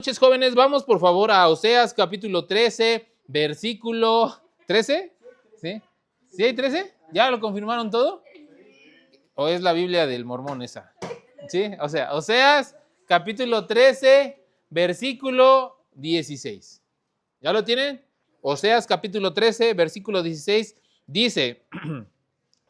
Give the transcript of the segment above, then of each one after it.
Noches, jóvenes, vamos por favor a Oseas capítulo 13, versículo 13. ¿Sí? ¿Sí hay 13? ¿Ya lo confirmaron todo? ¿O es la Biblia del mormón esa? ¿Sí? O sea, Oseas capítulo 13, versículo 16. ¿Ya lo tienen? Oseas capítulo 13, versículo 16 dice: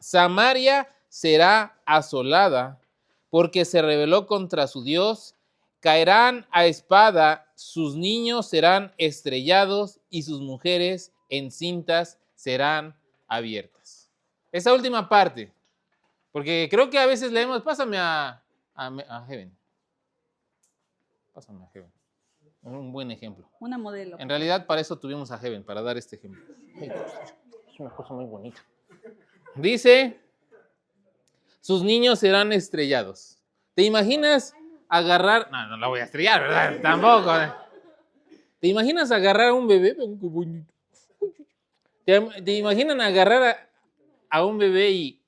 Samaria será asolada porque se rebeló contra su Dios. Caerán a espada, sus niños serán estrellados y sus mujeres encintas serán abiertas. Esa última parte, porque creo que a veces leemos, pásame a Heaven. Pásame a Heaven. Un buen ejemplo. Una modelo. En realidad para eso tuvimos a Heaven, para dar este ejemplo. Es una cosa muy bonita. Dice, sus niños serán estrellados. ¿Te imaginas agarrar? No, no la voy a estrellar, ¿verdad? Tampoco. ¿Te imaginas agarrar a un bebé? ¿Te imaginan agarrar a un bebé y...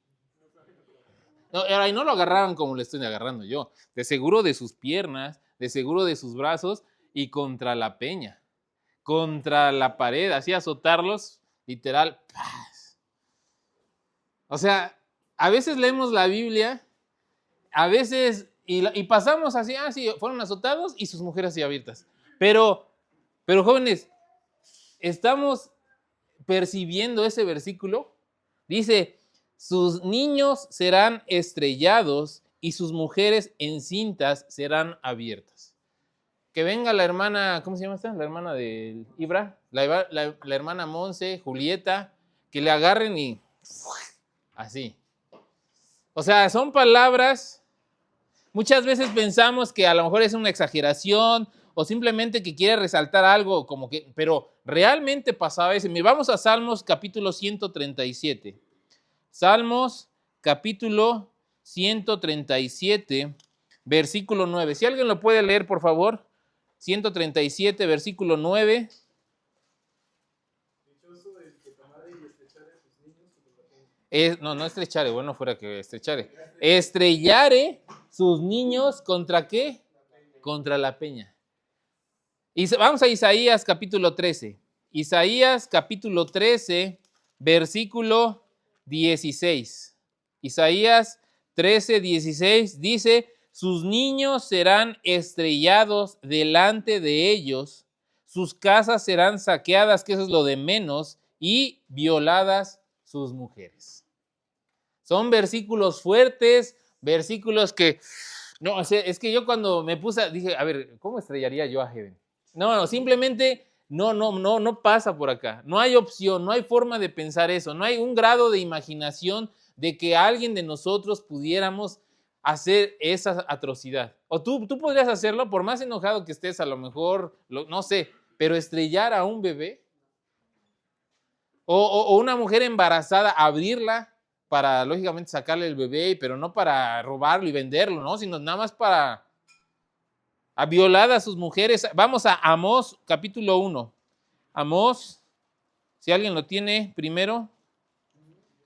No, y no lo agarraban como lo estoy agarrando yo. De seguro de sus piernas, de seguro de sus brazos y contra la peña, contra la pared, así azotarlos, literal. O sea, a veces leemos la Biblia, a veces, y pasamos así, sí, fueron azotados y sus mujeres así abiertas. Pero jóvenes, estamos percibiendo ese versículo. Dice, sus niños serán estrellados y sus mujeres encintas serán abiertas. Que venga la hermana, ¿cómo se llama esta? La hermana de Ibra, la hermana Monse, Julieta, que le agarren y así. O sea, son palabras, muchas veces pensamos que a lo mejor es una exageración o simplemente que quiere resaltar algo, como que, pero realmente pasaba eso. Vamos a Salmos capítulo 137. Salmos capítulo 137, versículo 9. Si alguien lo puede leer, por favor. 137, versículo 9. No estrechare, bueno, fuera que estrechare. Estrellare sus niños contra ¿qué? Contra la peña. Vamos a Isaías capítulo 13. Isaías capítulo 13, versículo 16. Isaías 13, 16 dice, sus niños serán estrellados delante de ellos, sus casas serán saqueadas, que eso es lo de menos, y violadas sus mujeres. Son versículos fuertes, versículos que... No, es que yo cuando me puse, dije, a ver, ¿cómo estrellaría yo a Heaven? No, simplemente no pasa por acá. No hay opción, no hay forma de pensar eso. No hay un grado de imaginación de que alguien de nosotros pudiéramos hacer esa atrocidad. O tú podrías hacerlo, por más enojado que estés, a lo mejor, no sé, pero estrellar a un bebé o una mujer embarazada, abrirla para, lógicamente, sacarle el bebé, pero no para robarlo y venderlo, ¿no? Sino nada más para violar a sus mujeres. Vamos a Amós, capítulo 1. Amós, si alguien lo tiene primero.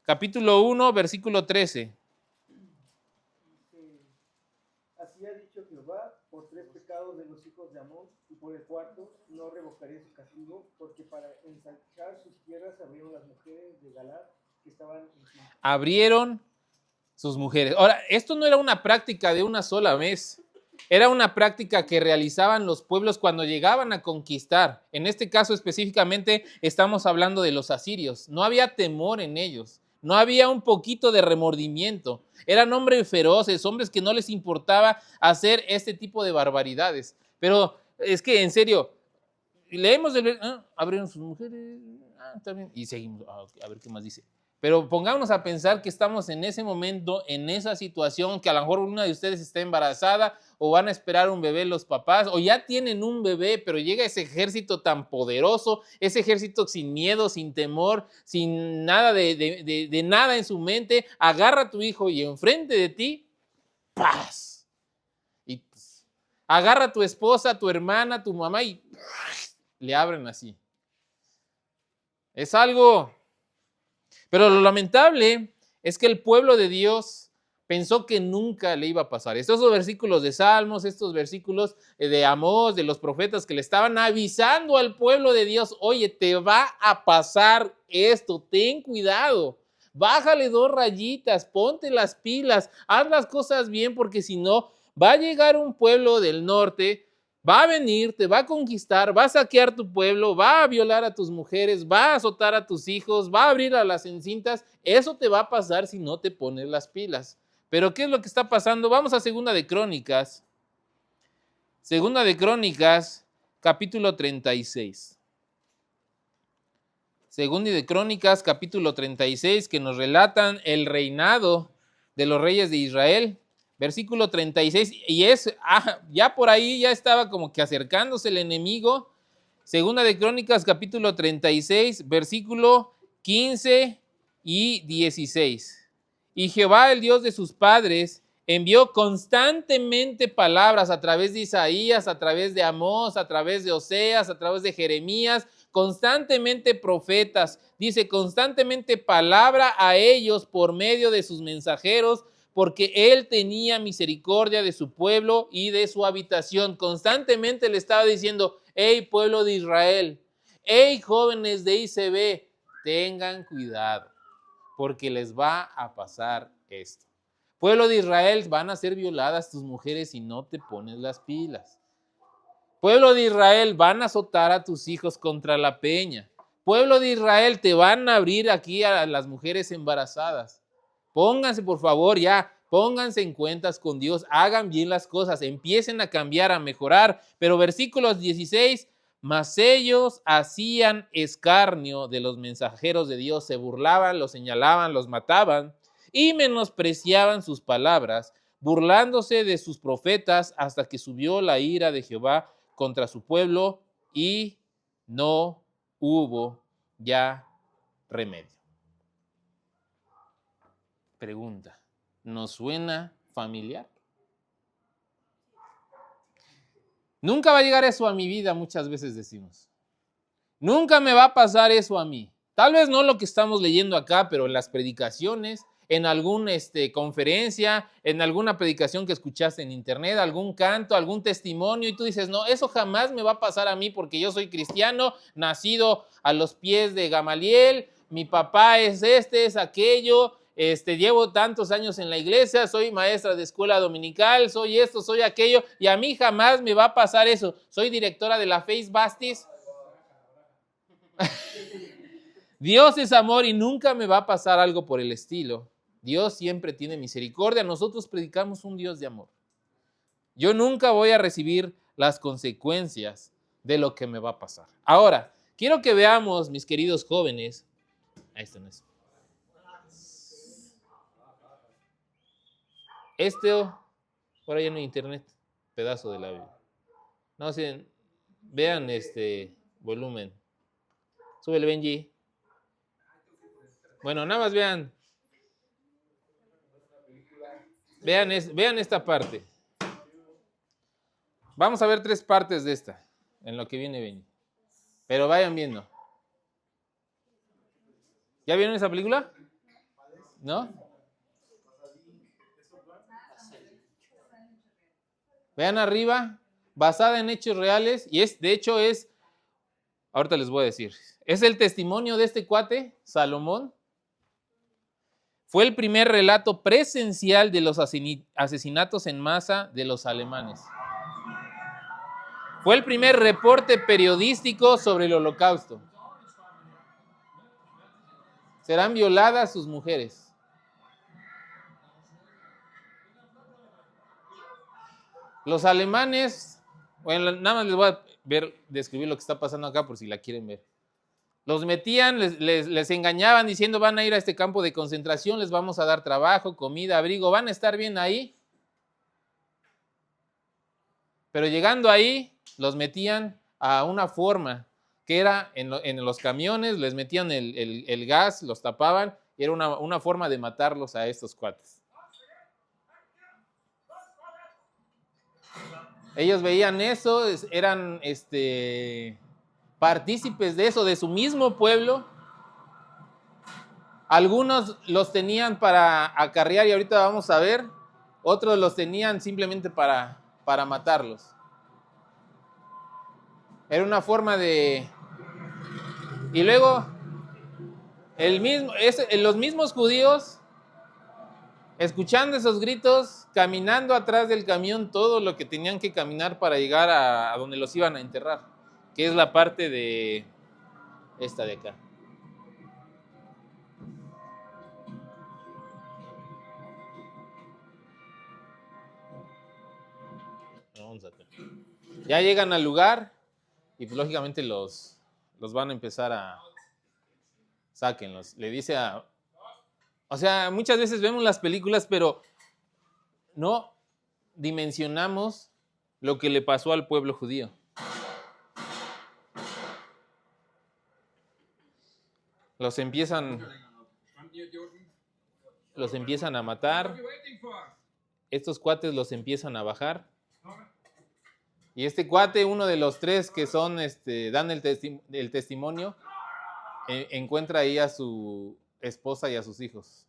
Capítulo 1, versículo 13. Así ha dicho Jehová, por 3 pecados de los hijos de Amón, y por el cuarto no revocaré su castigo, porque para ensanchar sus tierras abrieron las mujeres de Galaad que estaban encintas. Abrieron sus mujeres. Ahora, esto no era una práctica de una sola vez. Era una práctica que realizaban los pueblos cuando llegaban a conquistar. En este caso específicamente estamos hablando de los asirios. No había temor en ellos. No había un poquito de remordimiento. Eran hombres feroces, hombres que no les importaba hacer este tipo de barbaridades. Pero es que, en serio, leemos abrieron sus mujeres, también, y seguimos, a ver qué más dice. Pero pongámonos a pensar que estamos en ese momento, en esa situación, que a lo mejor una de ustedes está embarazada o van a esperar un bebé los papás, o ya tienen un bebé, pero llega ese ejército tan poderoso, ese ejército sin miedo, sin temor, sin nada de nada en su mente, agarra a tu hijo y enfrente de ti, ¡paz! Y agarra a tu esposa, a tu hermana, a tu mamá y le abren así. Es algo... Pero lo lamentable es que el pueblo de Dios pensó que nunca le iba a pasar. Estos versículos de Salmos, estos versículos de Amós, de los profetas que le estaban avisando al pueblo de Dios, oye, te va a pasar esto, ten cuidado. Bájale 2 rayitas, ponte las pilas, haz las cosas bien, porque si no, va a llegar un pueblo del norte, va a venir, te va a conquistar, va a saquear tu pueblo, va a violar a tus mujeres, va a azotar a tus hijos, va a abrir a las encintas. Eso te va a pasar si no te pones las pilas. Pero ¿qué es lo que está pasando? Vamos a Segunda de Crónicas. Segunda de Crónicas, capítulo 36. Segunda de Crónicas, capítulo 36, que nos relatan el reinado de los reyes de Israel. Versículo 36, y ya por ahí ya estaba como que acercándose el enemigo. Segunda de Crónicas, capítulo 36, versículo 15 y 16. Y Jehová, el Dios de sus padres, envió constantemente palabras a través de Isaías, a través de Amós, a través de Oseas, a través de Jeremías, constantemente profetas, dice constantemente palabra a ellos por medio de sus mensajeros, porque él tenía misericordia de su pueblo y de su habitación. Constantemente le estaba diciendo, hey pueblo de Israel, hey jóvenes de ICB, tengan cuidado, porque les va a pasar esto. Pueblo de Israel, van a ser violadas tus mujeres si no te pones las pilas. Pueblo de Israel, van a azotar a tus hijos contra la peña. Pueblo de Israel, te van a abrir aquí a las mujeres embarazadas. Pónganse, por favor, ya, pónganse en cuentas con Dios, hagan bien las cosas, empiecen a cambiar, a mejorar. Pero versículos 16, mas ellos hacían escarnio de los mensajeros de Dios, se burlaban, los señalaban, los mataban y menospreciaban sus palabras, burlándose de sus profetas hasta que subió la ira de Jehová contra su pueblo y no hubo ya remedio. Pregunta, ¿nos suena familiar? Nunca va a llegar eso a mi vida, muchas veces decimos. Nunca me va a pasar eso a mí. Tal vez no lo que estamos leyendo acá, pero en las predicaciones, en alguna conferencia, en alguna predicación que escuchaste en internet, algún canto, algún testimonio, y tú dices, no, eso jamás me va a pasar a mí porque yo soy cristiano, nacido a los pies de Gamaliel, mi papá es es aquello, llevo tantos años en la iglesia, soy maestra de escuela dominical, soy esto, soy aquello, y a mí jamás me va a pasar eso. Soy directora de la Face Bastis. Dios es amor y nunca me va a pasar algo por el estilo. Dios siempre tiene misericordia. Nosotros predicamos un Dios de amor. Yo nunca voy a recibir las consecuencias de lo que me va a pasar. Ahora, quiero que veamos, mis queridos jóvenes. Ahí está. Por ahí en internet, pedazo de la Biblia. No sé, vean volumen. Súbele, Benji. Bueno, nada más vean. Vean esta parte. Vamos a ver 3 partes de esta, en lo que viene Benji. Pero vayan viendo. ¿Ya vieron esa película? ¿No? Vean arriba, basada en hechos reales, y de hecho ahorita les voy a decir, es el testimonio de este cuate, Salomón. Fue el primer relato presencial de los asesinatos en masa de los alemanes. Fue el primer reporte periodístico sobre el Holocausto. Serán violadas sus mujeres. Los alemanes, bueno, nada más les voy a describir lo que está pasando acá por si la quieren ver. Los metían, les engañaban diciendo van a ir a este campo de concentración, les vamos a dar trabajo, comida, abrigo, van a estar bien ahí. Pero llegando ahí, los metían a una forma que era en los camiones, les metían el gas, los tapaban, y era una forma de matarlos a estos cuates. Ellos veían eso, eran partícipes de eso, de su mismo pueblo. Algunos los tenían para acarrear y ahorita vamos a ver. Otros los tenían simplemente para matarlos. Era una forma de... Y luego, los mismos judíos, escuchando esos gritos, caminando atrás del camión todo lo que tenían que caminar para llegar a donde los iban a enterrar, que es la parte de esta de acá. Vamos a ver. Ya llegan al lugar y pues, lógicamente los van a empezar a... Sáquenlos. Le dice a... O sea, muchas veces vemos las películas, pero no dimensionamos lo que le pasó al pueblo judío. Los empiezan a matar. Estos cuates los empiezan a bajar. Y este cuate, uno de los tres que son, dan el testimonio, encuentra ahí a su esposa y a sus hijos.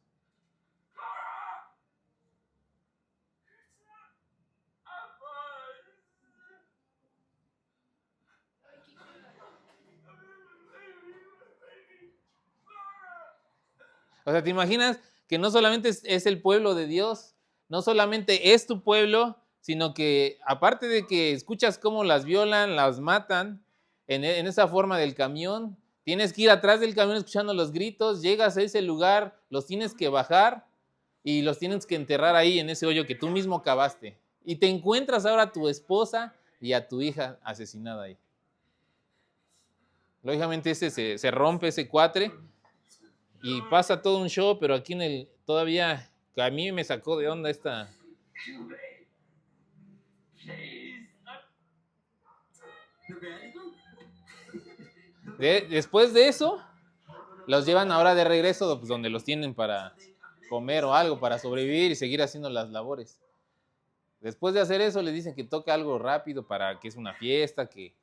O sea, ¿te imaginas que no solamente es el pueblo de Dios, no solamente es tu pueblo, sino que aparte de que escuchas cómo las violan, las matan en esa forma del camión, tienes que ir atrás del camión escuchando los gritos, llegas a ese lugar, los tienes que bajar y los tienes que enterrar ahí en ese hoyo que tú mismo cavaste. Y te encuentras ahora a tu esposa y a tu hija asesinada ahí. Lógicamente se rompe ese cuatre y pasa todo un show, pero aquí todavía a mí me sacó de onda esta... Después de eso, los llevan ahora de regreso pues, donde los tienen para comer o algo, para sobrevivir y seguir haciendo las labores. Después de hacer eso, les dicen que toque algo rápido para que es una fiesta, que...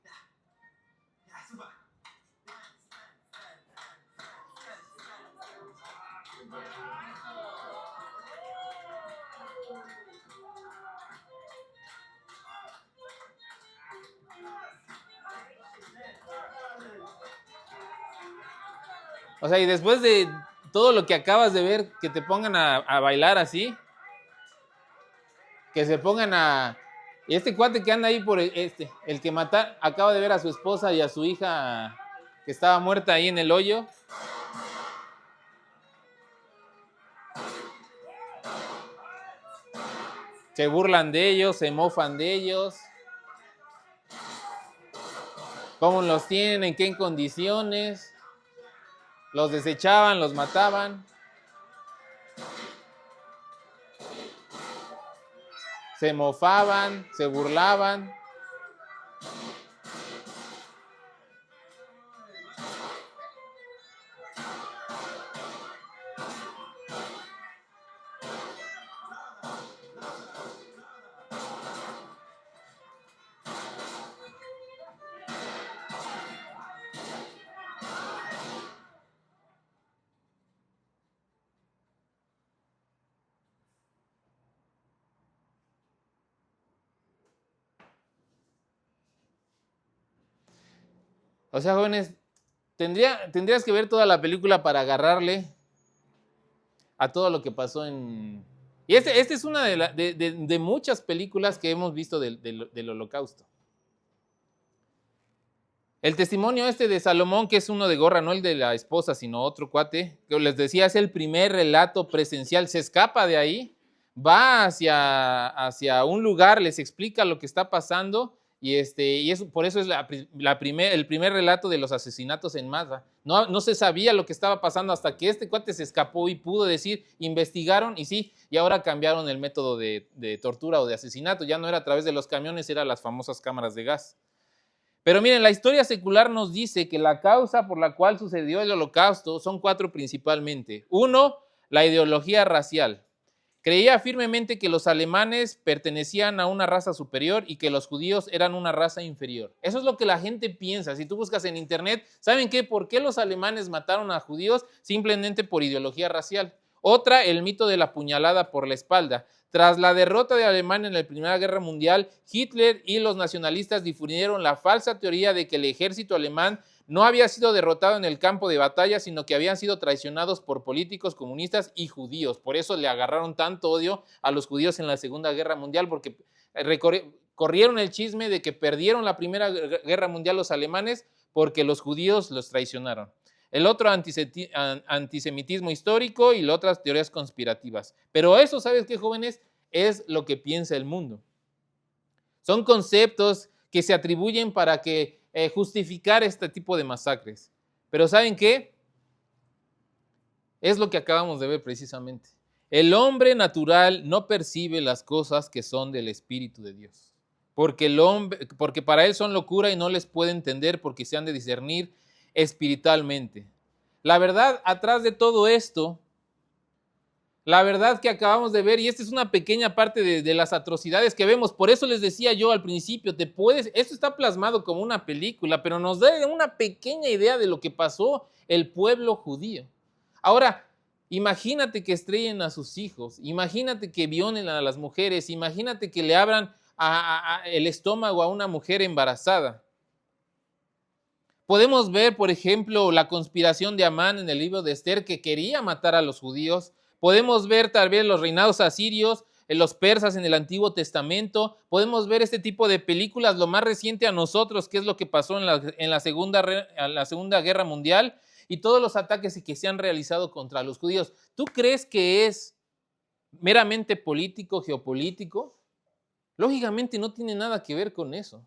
O sea, y después de todo lo que acabas de ver, que te pongan a bailar así, que se pongan a... Y este cuate que anda ahí por el que acaba de ver a su esposa y a su hija que estaba muerta ahí en el hoyo. Se burlan de ellos, se mofan de ellos. ¿Cómo los tienen? ¿En qué condiciones? Los desechaban, los mataban. Se mofaban, se burlaban. O sea, jóvenes, tendrías que ver toda la película para agarrarle a todo lo que pasó en... Y esta es una de muchas películas que hemos visto del Holocausto. El testimonio de Salomón, que es uno de Gorra, no el de la esposa, sino otro cuate, que les decía, es el primer relato presencial, se escapa de ahí, va hacia un lugar, les explica lo que está pasando, y por eso es el primer relato de los asesinatos en masa. No se sabía lo que estaba pasando hasta que este cuate se escapó y pudo decir, investigaron, y sí, y ahora cambiaron el método de tortura o de asesinato, ya no era a través de los camiones, eran las famosas cámaras de gas. Pero miren, la historia secular nos dice que la causa por la cual sucedió el Holocausto son 4 principalmente. 1, la ideología racial. Creía firmemente que los alemanes pertenecían a una raza superior y que los judíos eran una raza inferior. Eso es lo que la gente piensa. Si tú buscas en internet, ¿saben qué? ¿Por qué los alemanes mataron a judíos? Simplemente por ideología racial. Otra, el mito de la puñalada por la espalda. Tras la derrota de Alemania en la Primera Guerra Mundial, Hitler y los nacionalistas difundieron la falsa teoría de que el ejército alemán no había sido derrotado en el campo de batalla, sino que habían sido traicionados por políticos comunistas y judíos. Por eso le agarraron tanto odio a los judíos en la Segunda Guerra Mundial, porque corrieron el chisme de que perdieron la Primera Guerra Mundial los alemanes porque los judíos los traicionaron. El otro antisemitismo histórico y las otras teorías conspirativas. Pero eso, ¿sabes qué, jóvenes? Es lo que piensa el mundo. Son conceptos que se atribuyen para que justificar este tipo de masacres. Pero ¿saben qué? Es lo que acabamos de ver precisamente. El hombre natural no percibe las cosas que son del Espíritu de Dios. Porque para él son locura y no les puede entender porque se han de discernir espiritualmente. La verdad, atrás de todo esto, la verdad que acabamos de ver, y esta es una pequeña parte de las atrocidades que vemos, por eso les decía yo al principio, esto está plasmado como una película, pero nos da una pequeña idea de lo que pasó el pueblo judío. Ahora, imagínate que estrellen a sus hijos, imagínate que violen a las mujeres, imagínate que le abran el estómago a una mujer embarazada. Podemos ver, por ejemplo, la conspiración de Amán en el libro de Esther, que quería matar a los judíos. Podemos ver tal vez los reinados asirios, los persas en el Antiguo Testamento. Podemos ver este tipo de películas, lo más reciente a nosotros, que es lo que pasó en la Segunda Guerra Mundial, y todos los ataques que se han realizado contra los judíos. ¿Tú crees que es meramente político, geopolítico? Lógicamente no tiene nada que ver con eso.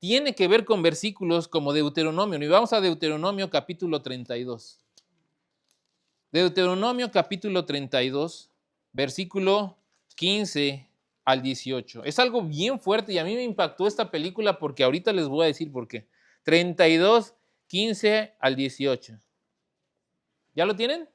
Tiene que ver con versículos como Deuteronomio. Y vamos a Deuteronomio capítulo 32. Deuteronomio capítulo 32, versículo 15 al 18. Es algo bien fuerte y a mí me impactó esta película porque ahorita les voy a decir por qué. 32, 15 al 18. ¿Ya lo tienen?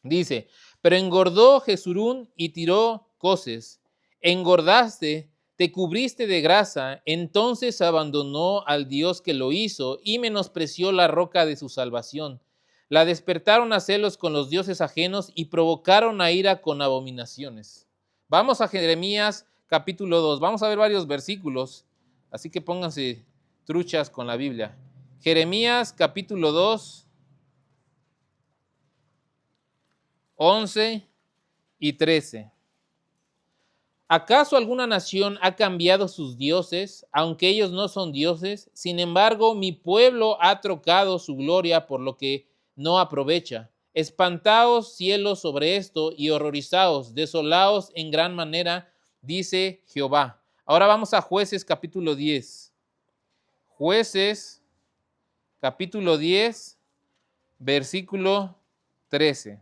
Dice, pero engordó Jesurún y tiró coces. Engordaste, te cubriste de grasa, entonces abandonó al Dios que lo hizo y menospreció la roca de su salvación. La despertaron a celos con los dioses ajenos y provocaron a ira con abominaciones. Vamos a Jeremías capítulo 2, vamos a ver varios versículos, así que pónganse truchas con la Biblia. Jeremías capítulo 2, 11 y 13. ¿Acaso alguna nación ha cambiado sus dioses, aunque ellos no son dioses? Sin embargo, mi pueblo ha trocado su gloria por lo que no aprovecha. Espantaos, cielos, sobre esto y horrorizaos, desolaos en gran manera, dice Jehová. Ahora vamos a Jueces capítulo 10. Jueces capítulo 10, versículo 13.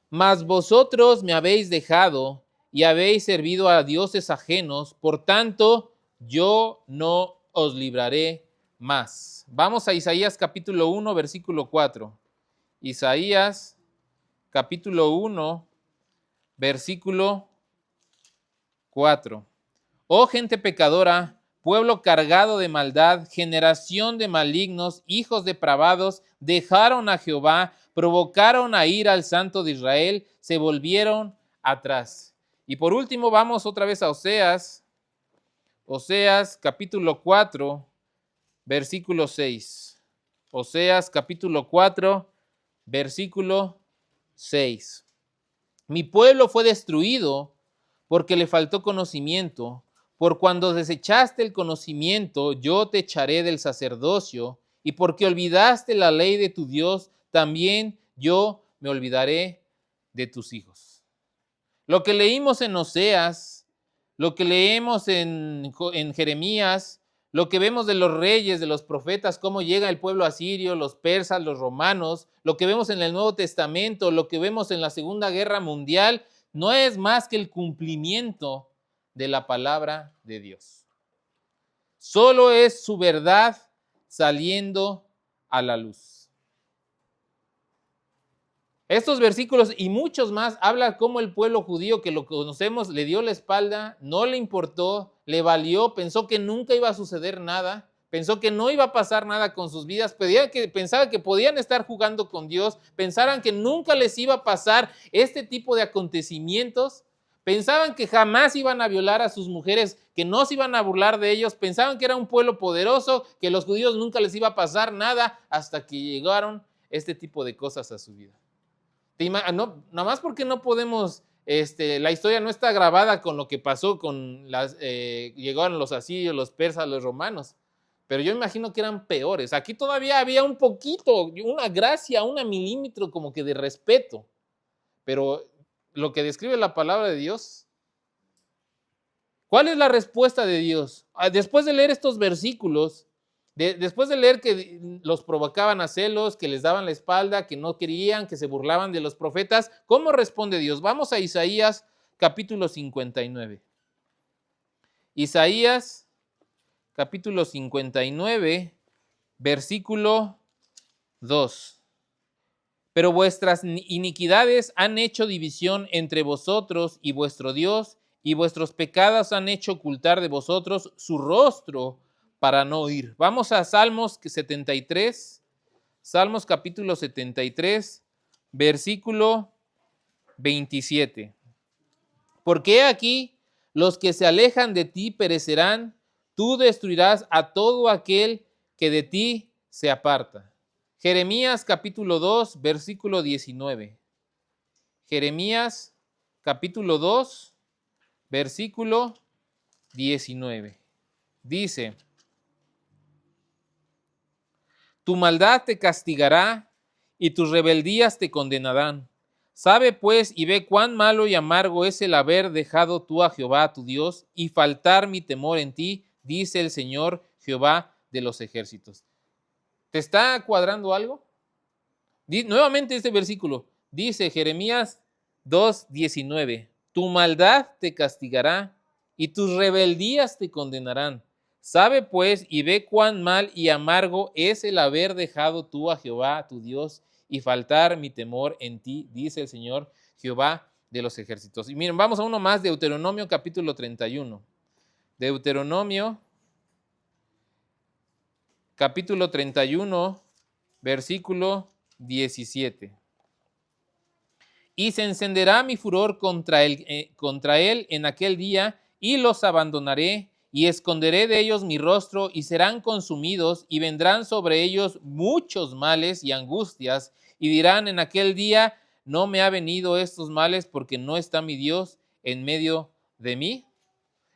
Mas vosotros me habéis dejado y habéis servido a dioses ajenos, por tanto, yo no os libraré más. Vamos a Isaías capítulo 1, versículo 4. Isaías capítulo 1, versículo 4. Oh gente pecadora, pueblo cargado de maldad, generación de malignos, hijos depravados, dejaron a Jehová, provocaron a ir al Santo de Israel, se volvieron atrás. Y por último vamos otra vez a Oseas capítulo 4, versículo 6. Oseas capítulo 4, versículo 6. Mi pueblo fue destruido porque le faltó conocimiento. Por cuando desechaste el conocimiento, yo te echaré del sacerdocio, y porque olvidaste la ley de tu Dios, también yo me olvidaré de tus hijos. Lo que leímos en Oseas, lo que leemos en Jeremías, lo que vemos de los reyes, de los profetas, cómo llega el pueblo asirio, los persas, los romanos, lo que vemos en el Nuevo Testamento, lo que vemos en la Segunda Guerra Mundial, no es más que el cumplimiento de la palabra de Dios. Solo es su verdad saliendo a la luz. Estos versículos y muchos más hablan cómo el pueblo judío que lo conocemos le dio la espalda, no le importó, le valió, pensó que nunca iba a suceder nada, pensó que no iba a pasar nada con sus vidas, pensaba que podían estar jugando con Dios, pensaban que nunca les iba a pasar este tipo de acontecimientos, pensaban que jamás iban a violar a sus mujeres, que no se iban a burlar de ellos, pensaban que era un pueblo poderoso, que a los judíos nunca les iba a pasar nada hasta que llegaron este tipo de cosas a su vida. No, nada más porque no podemos, la historia no está grabada con lo que pasó con llegaron los asirios, los persas, los romanos, pero yo imagino que eran peores. Aquí todavía había un poquito, una gracia, un milímetro como que de respeto, pero lo que describe la palabra de Dios, ¿cuál es la respuesta de Dios? Después de leer estos versículos, después de leer que los provocaban a celos, que les daban la espalda, que no querían, que se burlaban de los profetas, ¿cómo responde Dios? Vamos a Isaías capítulo 59. Isaías capítulo 59, versículo 2. Pero vuestras iniquidades han hecho división entre vosotros y vuestro Dios, y vuestros pecados han hecho ocultar de vosotros su rostro para no oír. Vamos a Salmos 73, Salmos capítulo 73, versículo 27. Porque aquí los que se alejan de ti perecerán, tú destruirás a todo aquel que de ti se aparta. Jeremías capítulo 2, versículo 19. Jeremías capítulo 2, versículo 19. Dice: tu maldad te castigará y tus rebeldías te condenarán. Sabe pues y ve cuán malo y amargo es el haber dejado tú a Jehová tu Dios y faltar mi temor en ti, dice el Señor Jehová de los ejércitos. ¿Te está cuadrando algo? Nuevamente este versículo dice Jeremías 2:19: tu maldad te castigará y tus rebeldías te condenarán. Sabe pues y ve cuán mal y amargo es el haber dejado tú a Jehová tu Dios y faltar mi temor en ti, dice el Señor Jehová de los ejércitos. Y miren, vamos a uno más, Deuteronomio capítulo 31. Deuteronomio capítulo 31, versículo 17. Y se encenderá mi furor contra él en aquel día, y los abandonaré, y esconderé de ellos mi rostro, y serán consumidos, y vendrán sobre ellos muchos males y angustias, y dirán en aquel día: no me ha venido estos males, porque no está mi Dios en medio de mí.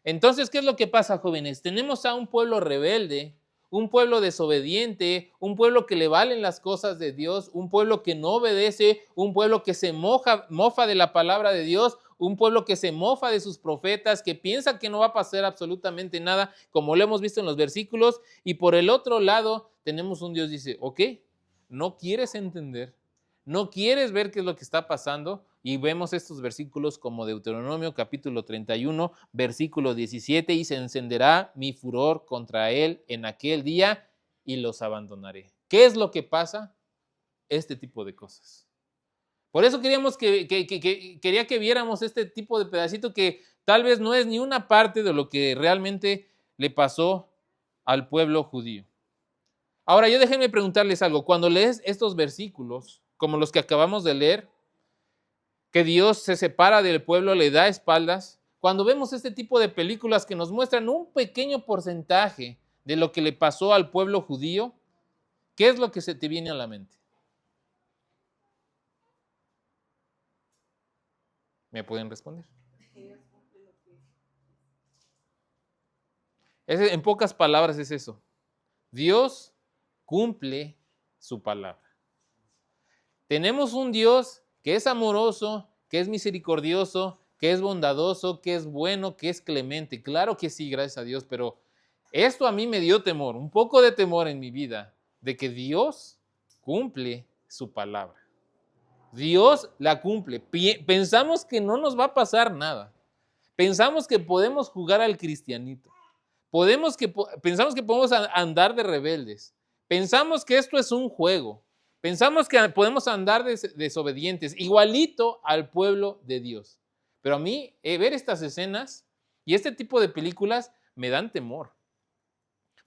Entonces, ¿qué es lo que pasa, jóvenes? Tenemos a un pueblo rebelde, un pueblo desobediente, un pueblo que le valen las cosas de Dios, un pueblo que no obedece, un pueblo que se mofa de la palabra de Dios, un pueblo que se mofa de sus profetas, que piensa que no va a pasar absolutamente nada, como lo hemos visto en los versículos. Y por el otro lado, tenemos un Dios que dice: ok, no quieres entender, no quieres ver qué es lo que está pasando. Y vemos estos versículos como Deuteronomio capítulo 31, versículo 17, y se encenderá mi furor contra él en aquel día y los abandonaré. ¿Qué es lo que pasa? Este tipo de cosas. Por eso quería que viéramos este tipo de pedacito que tal vez no es ni una parte de lo que realmente le pasó al pueblo judío. Ahora, déjenme preguntarles algo. Cuando lees estos versículos, como los que acabamos de leer, que Dios se separa del pueblo, le da espaldas, cuando vemos este tipo de películas que nos muestran un pequeño porcentaje de lo que le pasó al pueblo judío, ¿qué es lo que se te viene a la mente? ¿Me pueden responder? En pocas palabras es eso. Dios cumple su palabra. Tenemos un Dios que es amoroso, que es misericordioso, que es bondadoso, que es bueno, que es clemente. Claro que sí, gracias a Dios, pero esto a mí me dio temor, un poco de temor en mi vida, de que Dios cumple su palabra. Dios la cumple. Pensamos que no nos va a pasar nada. Pensamos que podemos jugar al cristianito. Pensamos que podemos andar de rebeldes. Pensamos que esto es un juego. Pensamos que podemos andar desobedientes, igualito al pueblo de Dios. Pero a mí, ver estas escenas y este tipo de películas me dan temor,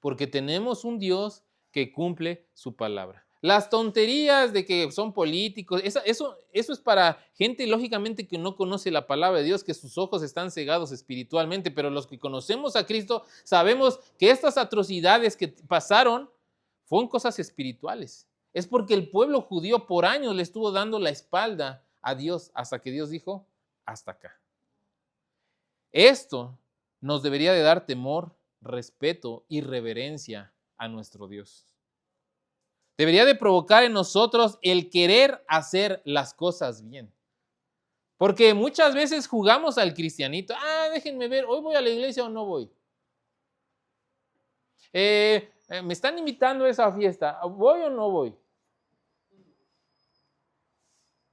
porque tenemos un Dios que cumple su palabra. Las tonterías de que son políticos, eso es para gente lógicamente que no conoce la palabra de Dios, que sus ojos están cegados espiritualmente, pero los que conocemos a Cristo sabemos que estas atrocidades que pasaron fueron cosas espirituales. Es porque el pueblo judío por años le estuvo dando la espalda a Dios hasta que Dios dijo, hasta acá. Esto nos debería de dar temor, respeto y reverencia a nuestro Dios. Debería de provocar en nosotros el querer hacer las cosas bien. Porque muchas veces jugamos al cristianito. Déjenme ver, ¿hoy voy a la iglesia o no voy? Me están invitando a esa fiesta. ¿Voy o no voy?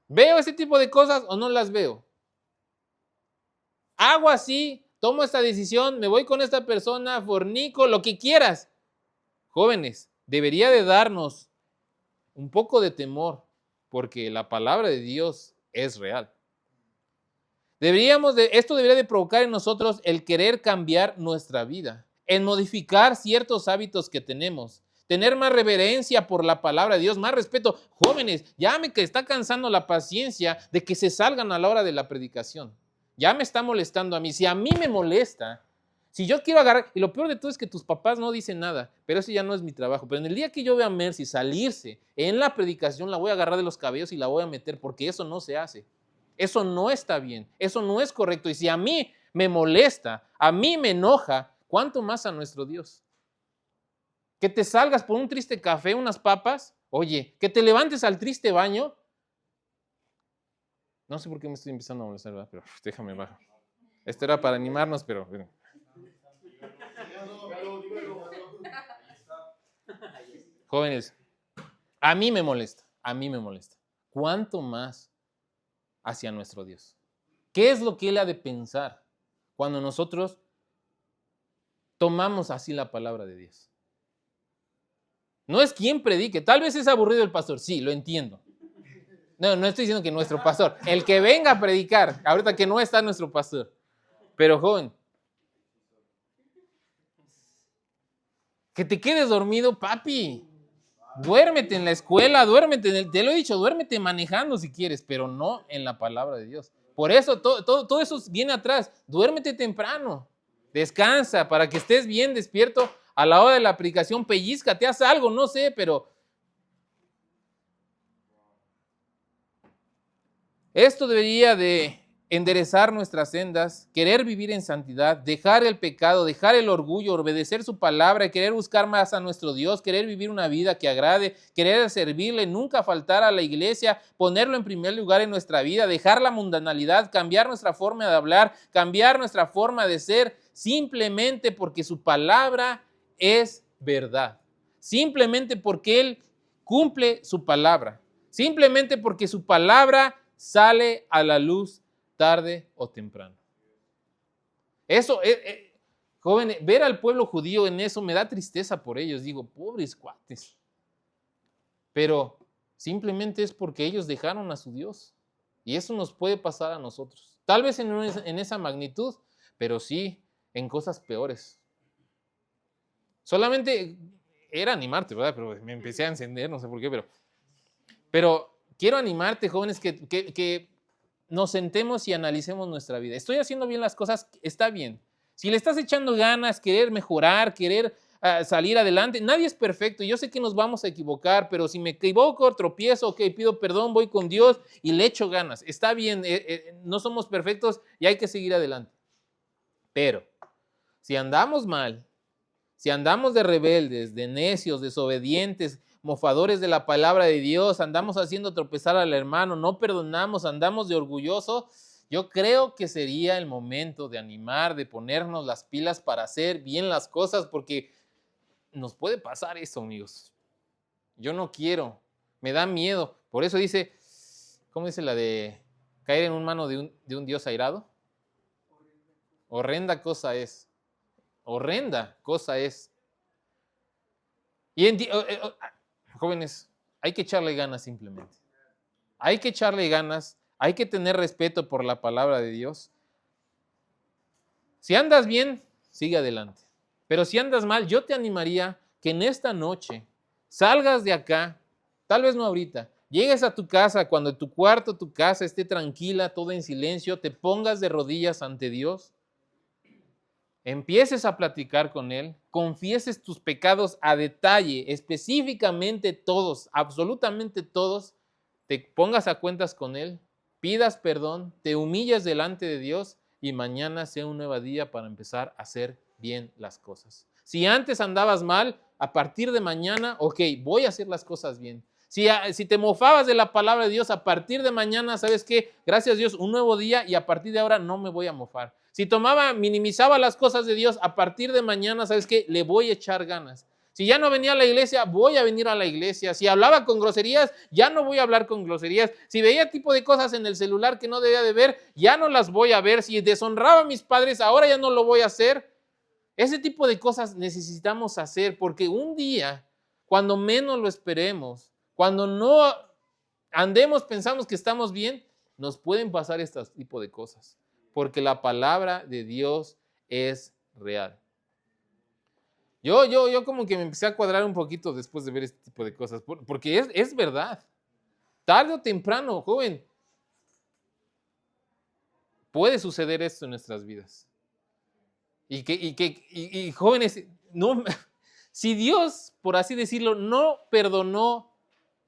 ¿Veo ese tipo de cosas o no las veo? Hago así, tomo esta decisión, me voy con esta persona, fornico, lo que quieras. Jóvenes, debería de darnos un poco de temor, porque la palabra de Dios es real. Esto debería de provocar en nosotros el querer cambiar nuestra vida, en modificar ciertos hábitos que tenemos, tener más reverencia por la palabra de Dios, más respeto. Jóvenes, ya me está cansando la paciencia de que se salgan a la hora de la predicación. Ya me está molestando a mí. Si a mí me molesta, si yo quiero agarrar, y lo peor de todo es que tus papás no dicen nada, pero eso ya no es mi trabajo. Pero en el día que yo vea a Mercy salirse en la predicación, la voy a agarrar de los cabellos y la voy a meter, porque eso no se hace. Eso no está bien, eso no es correcto. Y si a mí me molesta, a mí me enoja, ¿cuánto más a nuestro Dios? Que te salgas por un triste café, unas papas, oye, que te levantes al triste baño. No sé por qué me estoy empezando a molestar, ¿verdad? Pero déjame bajar. Esto era para animarnos, pero... Jóvenes, a mí me molesta. ¿Cuánto más hacia nuestro Dios? ¿Qué es lo que Él ha de pensar cuando nosotros tomamos así la palabra de Dios? No es quien predique. Tal vez es aburrido el pastor. Sí, lo entiendo. No estoy diciendo que nuestro pastor. El que venga a predicar. Ahorita que no está nuestro pastor. Pero joven, que te quedes dormido, papi. Duérmete en la escuela, duérmete, te lo he dicho, duérmete manejando si quieres, pero no en la palabra de Dios. Por eso todo eso viene atrás. Duérmete temprano, descansa para que estés bien despierto a la hora de la aplicación, pellízcate, haz algo, no sé, pero esto debería de enderezar nuestras sendas, querer vivir en santidad, dejar el pecado, dejar el orgullo, obedecer su palabra, querer buscar más a nuestro Dios, querer vivir una vida que agrade, querer servirle, nunca faltar a la iglesia, ponerlo en primer lugar en nuestra vida, dejar la mundanalidad, cambiar nuestra forma de hablar, cambiar nuestra forma de ser, simplemente porque su palabra es verdad, simplemente porque Él cumple su palabra, simplemente porque su palabra sale a la luz tarde o temprano. Eso, jóvenes, ver al pueblo judío en eso me da tristeza por ellos. Digo, pobres cuates. Pero simplemente es porque ellos dejaron a su Dios. Y eso nos puede pasar a nosotros. Tal vez en esa magnitud, pero sí en cosas peores. Solamente era animarte, ¿verdad? Pero me empecé a encender, no sé por qué, pero quiero animarte, jóvenes, que nos sentemos y analicemos nuestra vida. ¿Estoy haciendo bien las cosas? Está bien. Si le estás echando ganas, querer mejorar, querer salir adelante, nadie es perfecto. Yo sé que nos vamos a equivocar, pero si me equivoco, tropiezo, ok, pido perdón, voy con Dios y le echo ganas. Está bien, no somos perfectos y hay que seguir adelante. Pero si andamos mal, si andamos de rebeldes, de necios, desobedientes, mofadores de la palabra de Dios, andamos haciendo tropezar al hermano, no perdonamos, andamos de orgulloso, yo creo que sería el momento de animar, de ponernos las pilas para hacer bien las cosas, porque nos puede pasar eso, amigos. Yo no quiero, me da miedo. Por eso dice, ¿cómo dice la de caer en mano de un Dios airado? Horrenda cosa es. Horrenda cosa es. Y jóvenes, hay que echarle ganas simplemente. Hay que echarle ganas, hay que tener respeto por la palabra de Dios. Si andas bien, sigue adelante. Pero si andas mal, yo te animaría que en esta noche salgas de acá, tal vez no ahorita, llegues a tu casa, cuando tu cuarto, tu casa esté tranquila, todo en silencio, te pongas de rodillas ante Dios, empieces a platicar con Él, confieses tus pecados a detalle, específicamente todos, absolutamente todos, te pongas a cuentas con Él, pidas perdón, te humillas delante de Dios y mañana sea un nuevo día para empezar a hacer bien las cosas. Si antes andabas mal, a partir de mañana, ok, voy a hacer las cosas bien. Si te mofabas de la palabra de Dios, a partir de mañana, ¿sabes qué? Gracias a Dios, un nuevo día y a partir de ahora no me voy a mofar. Si minimizaba las cosas de Dios, a partir de mañana, ¿sabes qué? Le voy a echar ganas. Si ya no venía a la iglesia, voy a venir a la iglesia. Si hablaba con groserías, ya no voy a hablar con groserías. Si veía tipo de cosas en el celular que no debía de ver, ya no las voy a ver. Si deshonraba a mis padres, ahora ya no lo voy a hacer. Ese tipo de cosas necesitamos hacer porque un día, cuando menos lo esperemos, cuando no andemos, pensamos que estamos bien, nos pueden pasar este tipo de cosas, porque la palabra de Dios es real. Yo como que me empecé a cuadrar un poquito después de ver este tipo de cosas, porque es verdad. Tarde o temprano, joven, puede suceder esto en nuestras vidas. Y jóvenes, no, si Dios, por así decirlo, no perdonó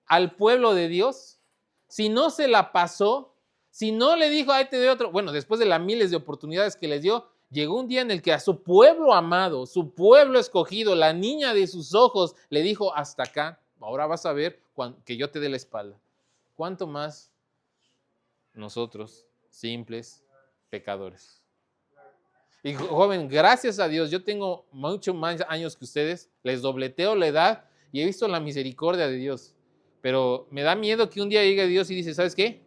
al pueblo de Dios, si no se la pasó, si no le dijo, ahí te doy otro, bueno, después de las miles de oportunidades que les dio, llegó un día en el que a su pueblo amado, su pueblo escogido, la niña de sus ojos, le dijo, hasta acá, ahora vas a ver que yo te dé la espalda. ¿Cuánto más nosotros, simples pecadores? Y joven, gracias a Dios, yo tengo mucho más años que ustedes, les dobleteo la edad y he visto la misericordia de Dios. Pero me da miedo que un día llegue Dios y dice, ¿sabes qué?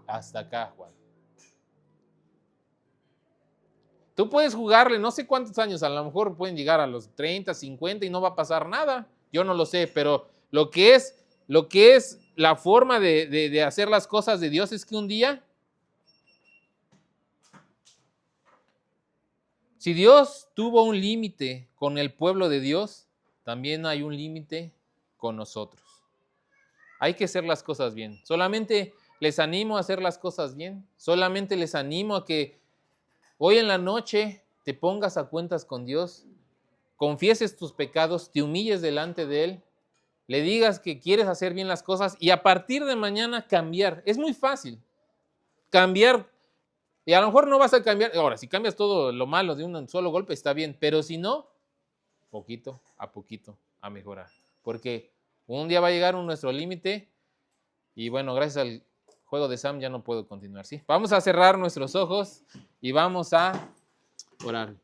Hasta acá, Juan. Tú puedes jugarle no sé cuántos años, a lo mejor pueden llegar a los 30, 50 y no va a pasar nada. Yo no lo sé, pero lo que es la forma de hacer las cosas de Dios es que un día, si Dios tuvo un límite con el pueblo de Dios, también hay un límite con nosotros. Hay que hacer las cosas bien. Solamente les animo a hacer las cosas bien. Solamente les animo a que hoy en la noche te pongas a cuentas con Dios, confieses tus pecados, te humilles delante de Él, le digas que quieres hacer bien las cosas y a partir de mañana cambiar. Es muy fácil cambiar. Y a lo mejor no vas a cambiar. Ahora, si cambias todo lo malo de un solo golpe, está bien. Pero si no, poquito a mejorar. Porque un día va a llegar nuestro límite. Y bueno, gracias al juego de Sam ya no puedo continuar, ¿sí? Vamos a cerrar nuestros ojos y vamos a orar.